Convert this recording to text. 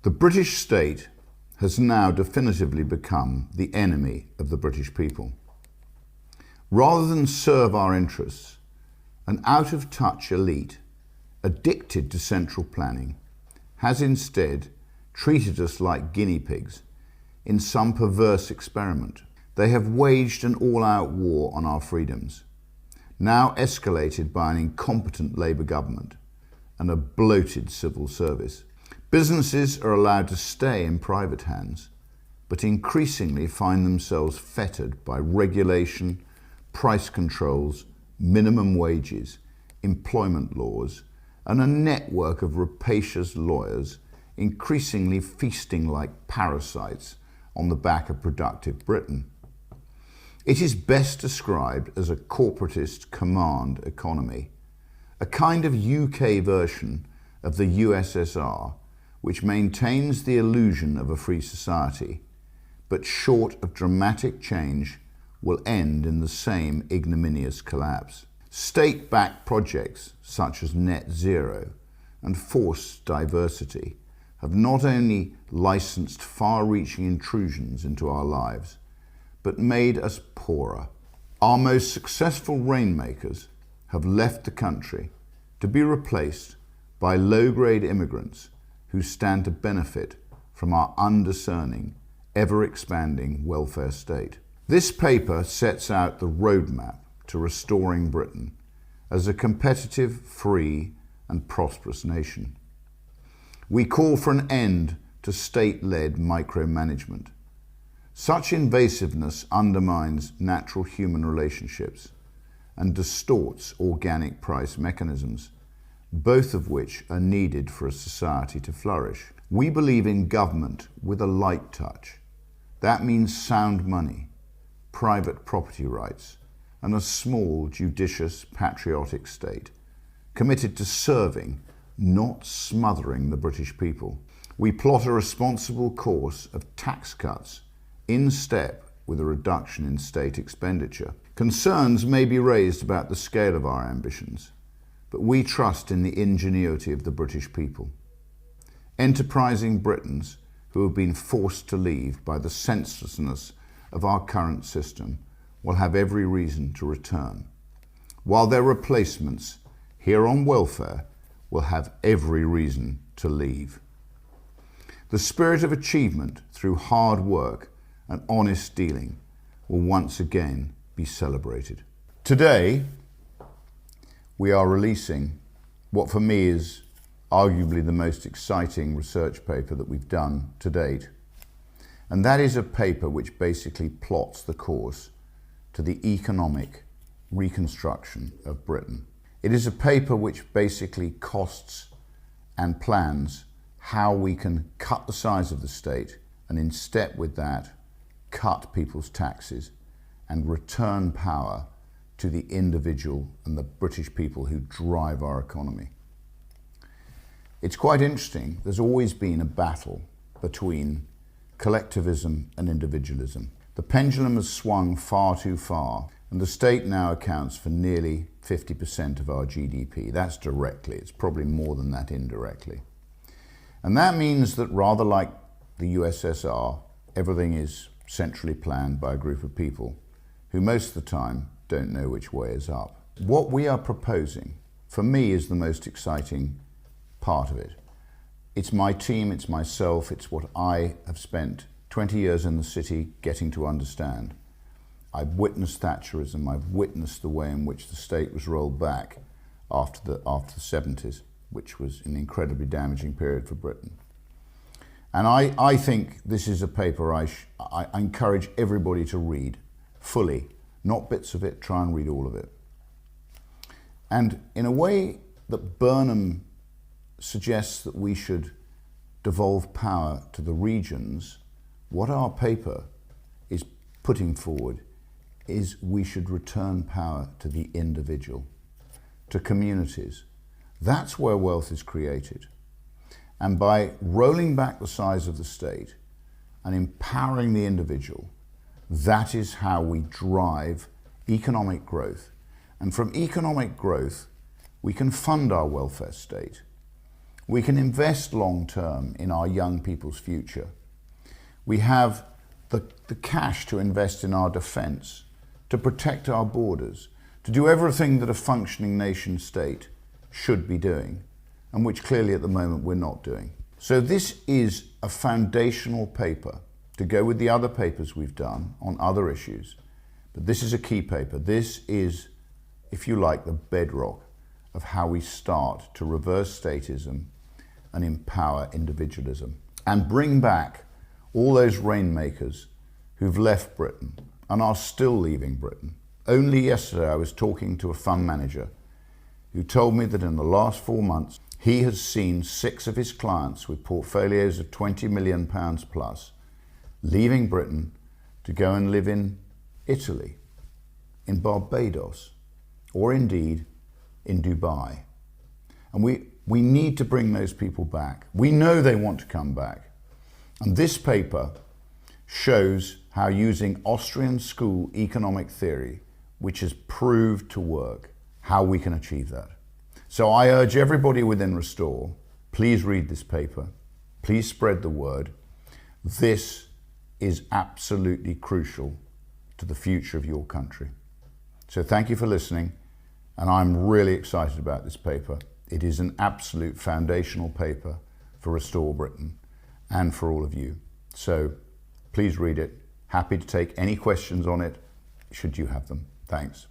The British state has now definitively become the enemy of the British people. Rather than serve our interests, an out-of-touch elite, addicted to central planning, has instead treated us like guinea pigs in some perverse experiment. They have waged an all-out war on our freedoms, now escalated by an incompetent Labour government and a bloated civil service. Businesses are allowed to stay in private hands, but increasingly find themselves fettered by regulation, price controls, minimum wages, employment laws, and a network of rapacious lawyers increasingly feasting like parasites on the back of productive Britain. It is best described as a corporatist command economy, a kind of UK version of the USSR, which maintains the illusion of a free society, but short of dramatic change will end in the same ignominious collapse. State-backed projects such as net zero and forced diversity have not only licensed far-reaching intrusions into our lives, but made us poorer. Our most successful rainmakers have left the country to be replaced by low-grade immigrants who stand to benefit from our undiscerning, ever-expanding welfare state. This paper sets out the roadmap to restoring Britain as a competitive, free and prosperous nation. We call for an end to state-led micromanagement. Such invasiveness undermines natural human relationships and distorts organic price mechanisms, both of which are needed for a society to flourish. We believe in government with a light touch. That means sound money, private property rights, and a small, judicious, patriotic state, committed to serving, not smothering the British people. We plot a responsible course of tax cuts in step with a reduction in state expenditure. Concerns may be raised about the scale of our ambitions, but we trust in the ingenuity of the British people. Enterprising Britons who have been forced to leave by the senselessness of our current system will have every reason to return, while their replacements here on welfare will have every reason to leave. The spirit of achievement through hard work and honest dealing will once again be celebrated. Today, we are releasing what for me is arguably the most exciting research paper that we've done to date. And that is a paper which basically plots the course to the economic reconstruction of Britain. It is a paper which basically costs and plans how we can cut the size of the state and in step with that, cut people's taxes and return power to the individual and the British people who drive our economy. It's quite interesting. There's always been a battle between collectivism and individualism. The pendulum has swung far too far, and the state now accounts for nearly 50% of our GDP. That's directly. It's probably more than that indirectly. And that means that rather like the USSR, everything is centrally planned by a group of people who most of the time don't know which way is up. What we are proposing, for me, is the most exciting part of it. It's my team, it's myself, it's what I have spent 20 years in the city getting to understand. I've witnessed Thatcherism, I've witnessed the way in which the state was rolled back after the 70s, which was an incredibly damaging period for Britain. And I think this is a paper I encourage everybody to read fully, not bits of it, try and read all of it. And in a way that Burnham suggests that we should devolve power to the regions, what our paper is putting forward is we should return power to the individual, to communities. That's where wealth is created. And by rolling back the size of the state and empowering the individual, that is how we drive economic growth. And from economic growth, we can fund our welfare state. We can invest long term in our young people's future. We have the cash to invest in our defence, to protect our borders, to do everything that a functioning nation state should be doing, and which clearly at the moment we're not doing. So this is a foundational paper to go with the other papers we've done on other issues. But this is a key paper. This is, if you like, the bedrock of how we start to reverse statism and empower individualism and bring back all those rainmakers who've left Britain and are still leaving Britain. Only yesterday I was talking to a fund manager who told me that in the last 4 months he has seen 6 of his clients with portfolios of £20 million plus leaving Britain to go and live in Italy, in Barbados, or indeed in Dubai. And we need to bring those people back. We know they want to come back. And this paper shows how using Austrian school economic theory, which has proved to work, how we can achieve that. So I urge everybody within Restore, please read this paper. Please spread the word. This is absolutely crucial to the future of your country. So thank you for listening, and I'm really excited about this paper. It is an absolute foundational paper for Restore Britain and for all of you. So please read it. Happy to take any questions on it, should you have them. Thanks.